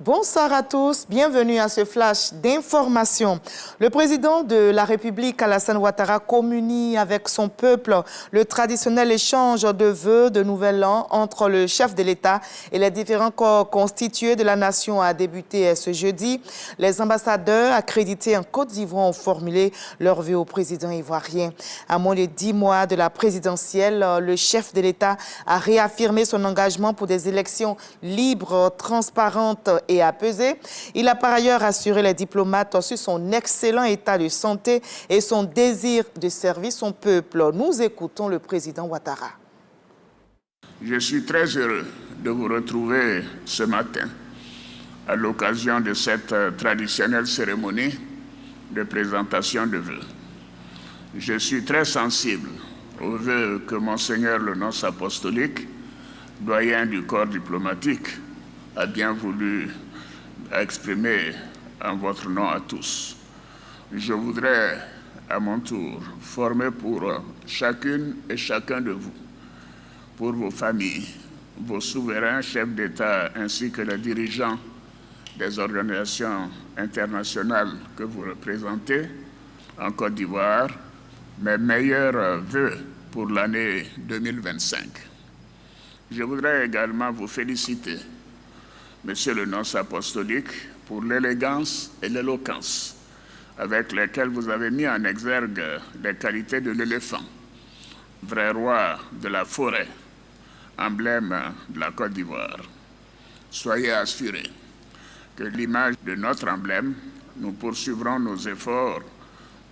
Bonsoir à tous, bienvenue à ce flash d'information. Le président de la République, Alassane Ouattara, communie avec son peuple le traditionnel échange de vœux de nouvel an entre le chef de l'État et les différents corps constitués de la nation a débuté ce jeudi. Les ambassadeurs accrédités en Côte d'Ivoire ont formulé leurs vœux au président ivoirien. À moins de 10 mois de la présidentielle, le chef de l'État a réaffirmé son engagement pour des élections libres, transparentes et apaisées. Il a par ailleurs assuré les diplomates sur son excellent état de santé et son désir de servir son peuple. Nous écoutons le président Ouattara. Je suis très heureux de vous retrouver ce matin à l'occasion de cette traditionnelle cérémonie de présentation de vœux. Je suis très sensible aux vœux que Monseigneur le nonce apostolique, doyen du corps diplomatique, a bien voulu exprimer en votre nom à tous. Je voudrais à mon tour former pour chacune et chacun de vous, pour vos familles, vos souverains chefs d'État ainsi que les dirigeants des organisations internationales que vous représentez en Côte d'Ivoire, mes meilleurs vœux pour l'année 2025. Je voudrais également vous féliciter, Monsieur le nonce apostolique, pour l'élégance et l'éloquence avec lesquelles vous avez mis en exergue les qualités de l'éléphant, vrai roi de la forêt, emblème de la Côte d'Ivoire. Soyez assurés que l'image de notre emblème, nous poursuivrons nos efforts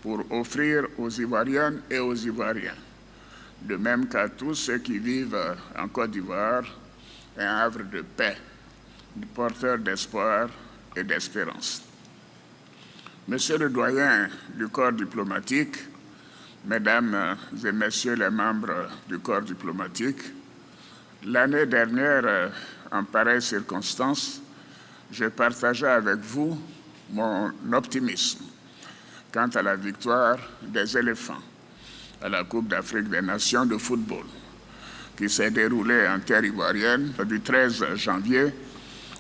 pour offrir aux Ivoiriennes et aux Ivoiriens, de même qu'à tous ceux qui vivent en Côte d'Ivoire, un havre de paix, porteur d'espoir et d'espérance. Monsieur le doyen du corps diplomatique, mesdames et messieurs les membres du corps diplomatique, l'année dernière, en pareille circonstance, je partageais avec vous mon optimisme quant à la victoire des éléphants à la Coupe d'Afrique des Nations de football, qui s'est déroulée en terre ivoirienne du 13 janvier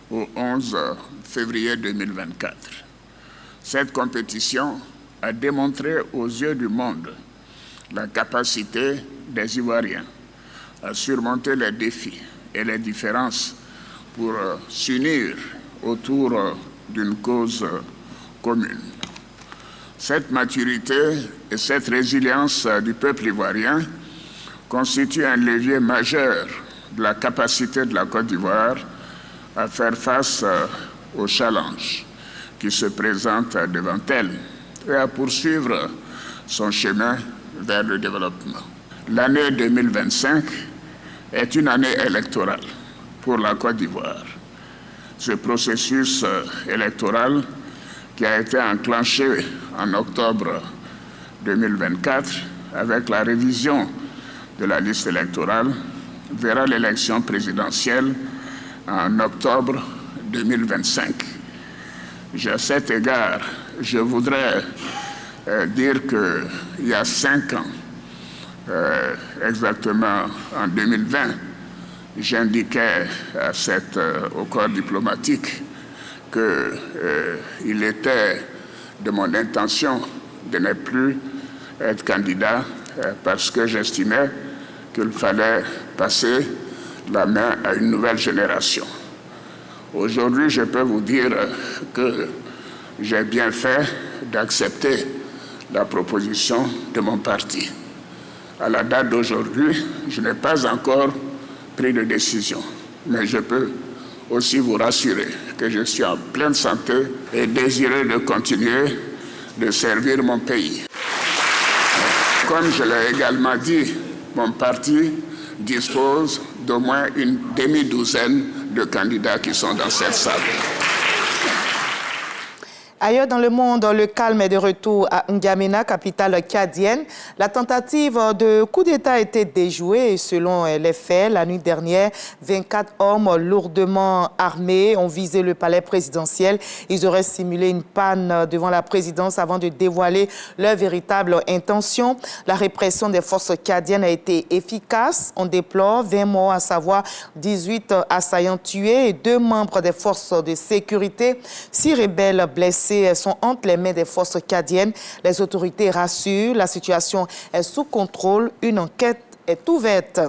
au 11 février 2024. Cette compétition a démontré aux yeux du monde la capacité des Ivoiriens à surmonter les défis et les différences pour s'unir autour d'une cause commune. Cette maturité et cette résilience du peuple ivoirien constituent un levier majeur de la capacité de la Côte d'Ivoire à faire face aux challenges qui se présentent devant elle et à poursuivre son chemin vers le développement. L'année 2025 est une année électorale pour la Côte d'Ivoire. Ce processus électoral qui a été enclenché en octobre 2024 avec la révision de la liste électorale verra l'élection présidentielle en octobre 2025. À cet égard, je voudrais dire qu'il y a 5 ans, exactement en 2020, j'indiquais au corps diplomatique qu'il était de mon intention de ne plus être candidat parce que j'estimais qu'il fallait passer la main à une nouvelle génération. Aujourd'hui, je peux vous dire que j'ai bien fait d'accepter la proposition de mon parti. À la date d'aujourd'hui, je n'ai pas encore pris de décision, mais je peux aussi vous rassurer que je suis en pleine santé et désireux de continuer de servir mon pays. Comme je l'ai également dit, mon parti dispose d'au moins une demi-douzaine de candidats qui sont dans cette salle. Ailleurs dans le monde, le calme est de retour à N'Djamena, capitale tchadienne. La tentative de coup d'État a été déjouée et selon les faits, la nuit dernière, 24 hommes lourdement armés ont visé le palais présidentiel. Ils auraient simulé une panne devant la présidence avant de dévoiler leur véritable intention. La répression des forces tchadiennes a été efficace. On déplore 20 morts, à savoir 18 assaillants tués et 2 membres des forces de sécurité. 6 rebelles blessés sont entre les mains des forces tchadiennes. Les autorités rassurent, la situation est sous contrôle, une enquête est ouverte.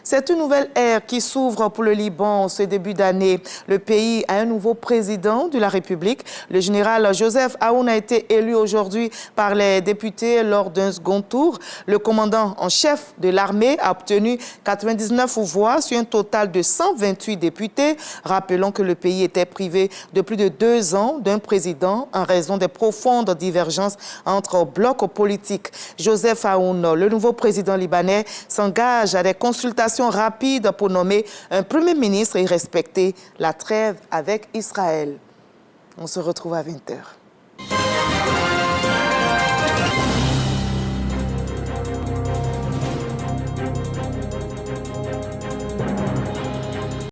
C'est une nouvelle ère qui s'ouvre pour le Liban ce début d'année. Le pays a un nouveau président de la République. Le général Joseph Aoun a été élu aujourd'hui par les députés lors d'un second tour. Le commandant en chef de l'armée a obtenu 99 voix sur un total de 128 députés. Rappelons que le pays était privé de plus de 2 ans d'un président en raison des profondes divergences entre blocs politiques. Joseph Aoun, le nouveau président libanais, s'engage à des consultations rapides pour nommer un premier ministre et respecter la trêve avec Israël. On se retrouve à 20h.